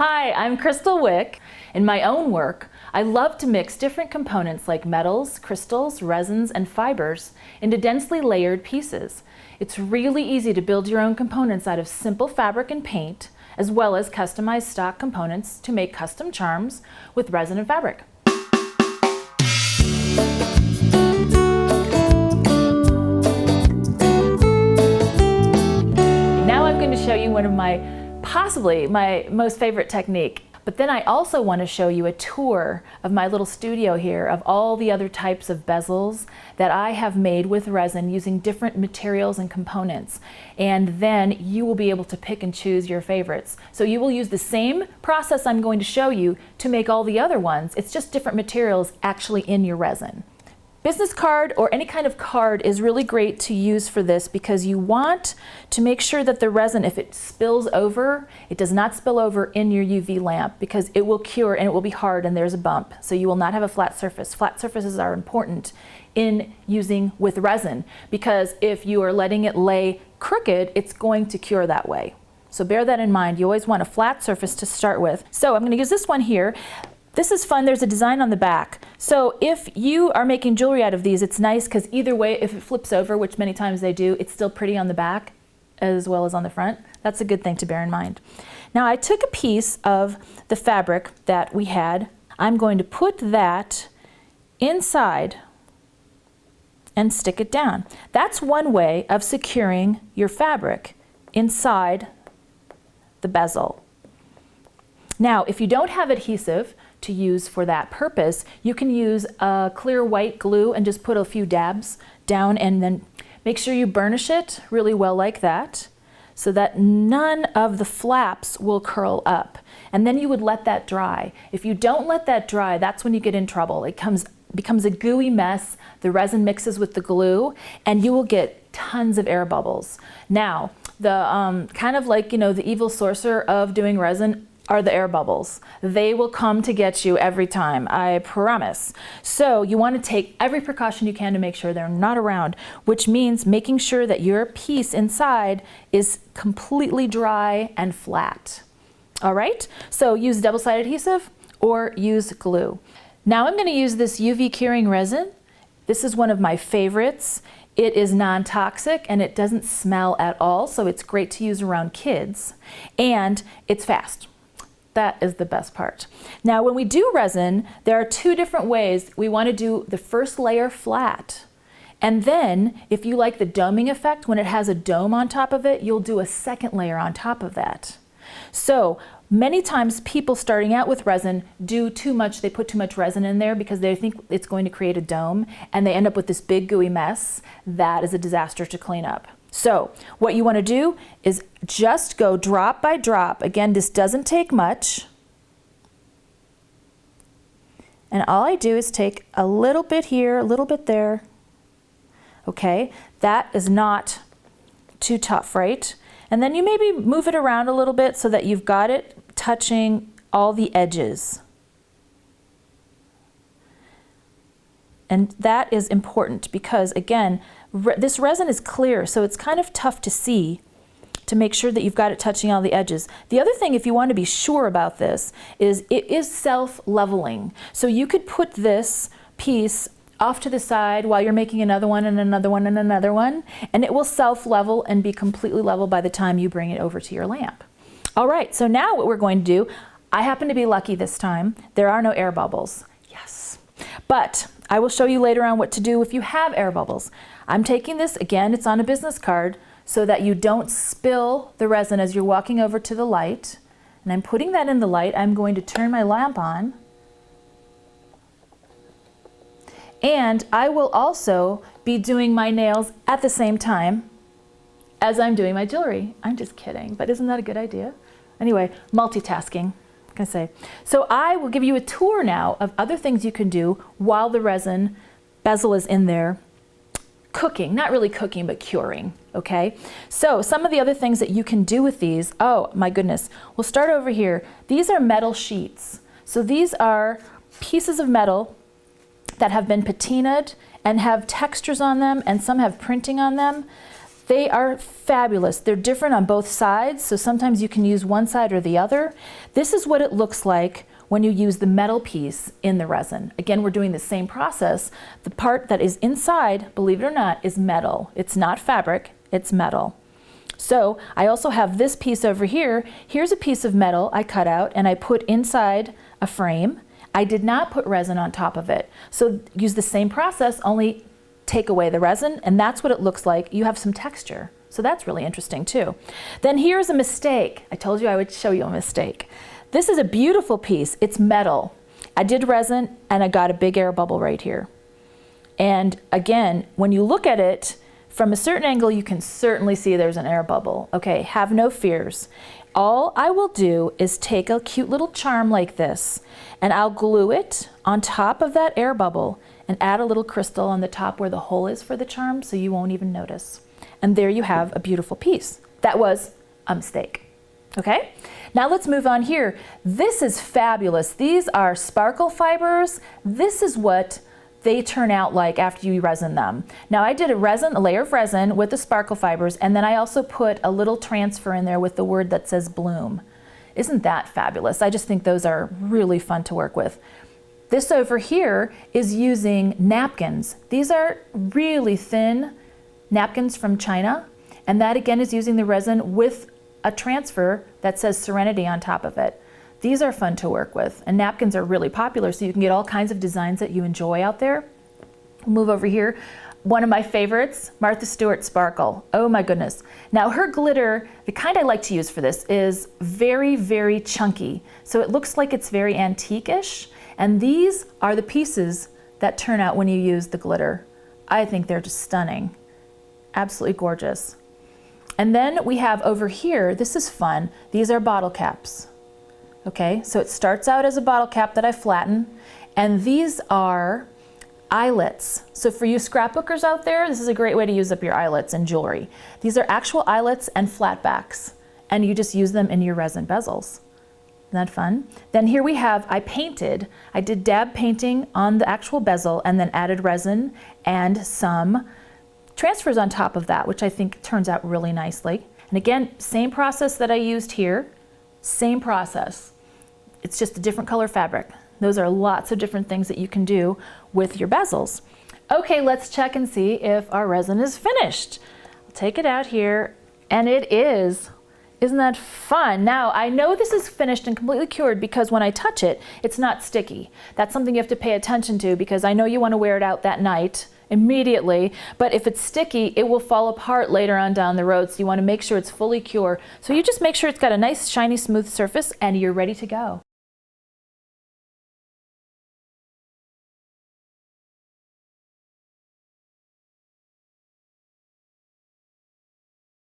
Hi, I'm Crystal Wick. In my own work, I love to mix different components like metals, crystals, resins, and fibers into densely layered pieces. It's really easy to build your own components out of simple fabric and paint, as well as customized stock components to make custom charms with resin and fabric. Now I'm going to show you one of possibly my most favorite technique. But then I also want to show you a tour of my little studio here of all the other types of bezels that I have made with resin using different materials and components. And then you will be able to pick and choose your favorites. So you will use the same process I'm going to show you to make all the other ones. It's just different materials actually in your resin. Business card or any kind of card is really great to use for this because you want to make sure that the resin, if it spills over, it does not spill over in your UV lamp because it will cure and it will be hard and there's a bump. So you will not have a flat surface. Flat surfaces are important in using with resin because if you are letting it lay crooked, it's going to cure that way. So bear that in mind. You always want a flat surface to start with. So I'm going to use this one here. This is fun. There's a design on the back. So if you are making jewelry out of these, it's nice because either way, if it flips over, which many times they do, it's still pretty on the back as well as on the front. That's a good thing to bear in mind. Now I took a piece of the fabric that we had. I'm going to put that inside and stick it down. That's one way of securing your fabric inside the bezel. Now, if you don't have adhesive to use for that purpose, you can use a clear white glue and just put a few dabs down and then make sure you burnish it really well like that so that none of the flaps will curl up. And then you would let that dry. If you don't let that dry, that's when you get in trouble. It becomes a gooey mess, the resin mixes with the glue, and you will get tons of air bubbles. Now, the kind of like, the evil sorcerer of doing resin are the air bubbles. They will come to get you every time, I promise. So you want to take every precaution you can to make sure they're not around, which means making sure that your piece inside is completely dry and flat. All right, so use double-sided adhesive or use glue. Now I'm going to use this UV curing resin. This is one of my favorites. It is non-toxic and it doesn't smell at all, so it's great to use around kids, and it's fast. That is the best part. Now when we do resin, there are two different ways. We want to do the first layer flat. And then if you like the doming effect, when it has a dome on top of it, you'll do a second layer on top of that. So many times people starting out with resin do too much. They put too much resin in there because they think it's going to create a dome and they end up with this big gooey mess. That is a disaster to clean up. So what you want to do is just go drop by drop. Again, this doesn't take much. And all I do is take a little bit here, a little bit there. Okay, that is not too tough, right? And then you maybe move it around a little bit so that you've got it touching all the edges. And that is important because, again, this resin is clear, so it's kind of tough to see to make sure that you've got it touching all the edges. The other thing, if you want to be sure about this, is it is self-leveling. So you could put this piece off to the side while you're making another one and another one and another one, and it will self-level and be completely level by the time you bring it over to your lamp. All right, so now what we're going to do, I happen to be lucky this time. There are no air bubbles. Yes. But I will show you later on what to do if you have air bubbles. I'm taking this, again, it's on a business card, so that you don't spill the resin as you're walking over to the light. And I'm putting that in the light. I'm going to turn my lamp on. And I will also be doing my nails at the same time as I'm doing my jewelry. I'm just kidding, but isn't that a good idea? Anyway, multitasking. Can I say. So I will give you a tour now of other things you can do while the resin bezel is in there cooking, not really cooking, but curing, okay? So some of the other things that you can do with these, oh my goodness, we'll start over here. These are metal sheets. So these are pieces of metal that have been patinaed and have textures on them, and some have printing on them. They are fabulous. They're different on both sides, so sometimes you can use one side or the other. This is what it looks like when you use the metal piece in the resin. Again, we're doing the same process. The part that is inside, believe it or not, is metal. It's not fabric, it's metal. So I also have this piece over here. Here's a piece of metal I cut out and I put inside a frame. I did not put resin on top of it. So use the same process, only take away the resin, and that's what it looks like. You have some texture. So that's really interesting too. Then here's a mistake. I told you I would show you a mistake. This is a beautiful piece. It's metal. I did resin and I got a big air bubble right here. And again, when you look at it from a certain angle, you can certainly see there's an air bubble. Okay, have no fears. All I will do is take a cute little charm like this and I'll glue it on top of that air bubble and add a little crystal on the top where the hole is for the charm so you won't even notice. And there you have a beautiful piece. That was a mistake. Okay, now let's move on here. This is fabulous. These are sparkle fibers. This is what they turn out like after you resin them. Now I did a layer of resin with the sparkle fibers, and then I also put a little transfer in there with the word that says bloom. Isn't that fabulous? I just think those are really fun to work with. This over here is using napkins. These are really thin napkins from China, and that again is using the resin with a transfer that says Serenity on top of it. These are fun to work with, and napkins are really popular, so you can get all kinds of designs that you enjoy out there. We'll move over here. One of my favorites, Martha Stewart Sparkle. Oh my goodness. Now her glitter, the kind I like to use for this, is very, very chunky. So it looks like it's very antique-ish, and these are the pieces that turn out when you use the glitter. I think they're just stunning. Absolutely gorgeous. And then we have over here, this is fun, these are bottle caps. Okay, so it starts out as a bottle cap that I flatten, and these are eyelets. So for you scrapbookers out there, this is a great way to use up your eyelets in jewelry. These are actual eyelets and flat backs, and you just use them in your resin bezels. Isn't that fun? Then here we have, I did dab painting on the actual bezel and then added resin and some transfers on top of that, which I think turns out really nicely. And again, same process that I used here, same process. It's just a different color fabric. Those are lots of different things that you can do with your bezels. Okay, let's check and see if our resin is finished. I'll take it out here, and it is. Isn't that fun? Now, I know this is finished and completely cured because when I touch it, it's not sticky. That's something you have to pay attention to because I know you want to wear it out that night immediately, but if it's sticky, it will fall apart later on down the road, so you want to make sure it's fully cured. So you just make sure it's got a nice, shiny, smooth surface, and you're ready to go.